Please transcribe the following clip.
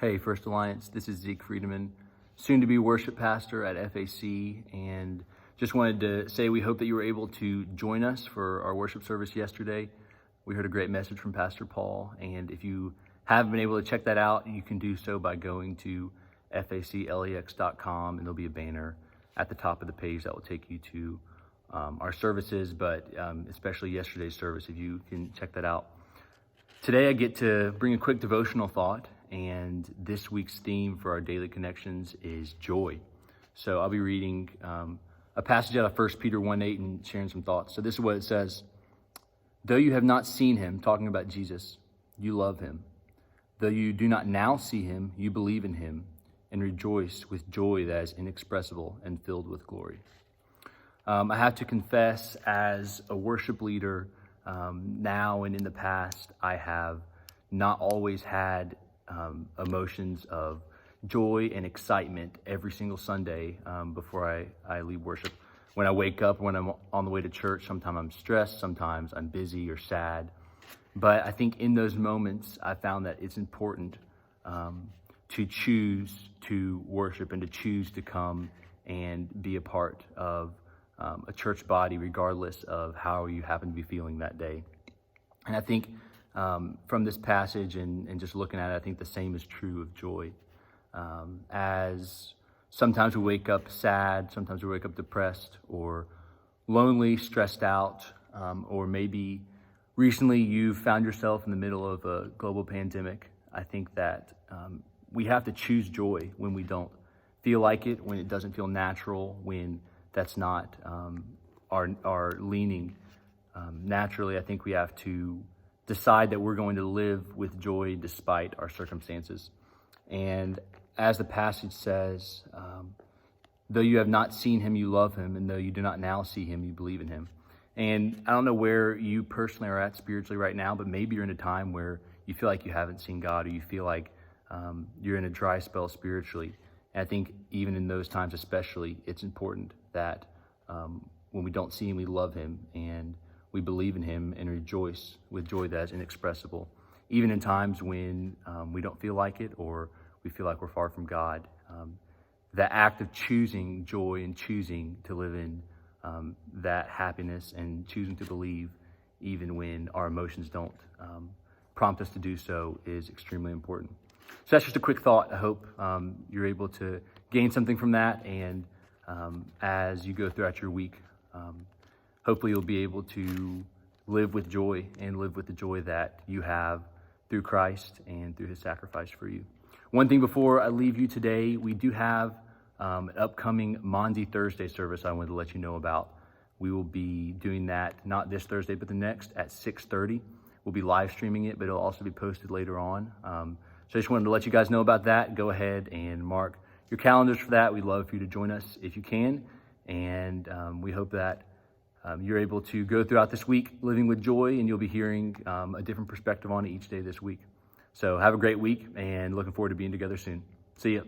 Hey, First Alliance, this is Zeke Friedeman, soon to be worship pastor at FAC, and just wanted to say we hope that you were able to join us for our worship service yesterday. We heard a great message from Pastor Paul, and if you haven't been able to check that out, you can do so by going to faclex.com, and there'll be a banner at the top of the page that will take you to our services, but especially yesterday's service, if you can check that out. Today I get to bring a quick devotional thought, and this week's theme for our daily connections is joy. So I'll be reading a passage out of 1 Peter 1:8 and sharing some thoughts. So this is what it says. Though you have not seen him, talking about Jesus, you love him. Though you do not now see him, you believe in him and rejoice with joy that is inexpressible and filled with glory. I have to confess, as a worship leader, now and in the past, I have not always had emotions of joy and excitement every single Sunday before I leave worship. When I wake up, when I'm on the way to church, sometimes I'm stressed, sometimes I'm busy or sad. But I think in those moments, I found that it's important to choose to worship and to choose to come and be a part of a church body, regardless of how you happen to be feeling that day. And I think from this passage and just looking at it, I think the same is true of joy. As sometimes we wake up sad, sometimes we wake up depressed or lonely, stressed out, or maybe recently you found yourself in the middle of a global pandemic. I think that we have to choose joy when we don't feel like it, when it doesn't feel natural, when that's not our leaning. Naturally, I think we have to decide that we're going to live with joy despite our circumstances. And as the passage says, though you have not seen him, you love him, and though you do not now see him, you believe in him. And I don't know where you personally are at spiritually right now, but maybe you're in a time where you feel like you haven't seen God, or you feel like you're in a dry spell spiritually. And I think even in those times especially, it's important that when we don't see him, we love him, and we believe in him and rejoice with joy that is inexpressible. Even in times when we don't feel like it, or we feel like we're far from God, the act of choosing joy and choosing to live in that happiness and choosing to believe even when our emotions don't prompt us to do so is extremely important. So that's just a quick thought. I hope you're able to gain something from that, and as you go throughout your week, hopefully you'll be able to live with joy and live with the joy that you have through Christ and through his sacrifice for you. One thing before I leave you today, we do have an upcoming Maundy Thursday service I wanted to let you know about. We will be doing that not this Thursday, but the next at 6:30. We'll be live streaming it, but it'll also be posted later on. So I just wanted to let you guys know about that. Go ahead and mark your calendars for that. We'd love for you to join us if you can. And we hope that you're able to go throughout this week living with joy, and you'll be hearing a different perspective on it each day this week. So have a great week, and looking forward to being together soon. See ya.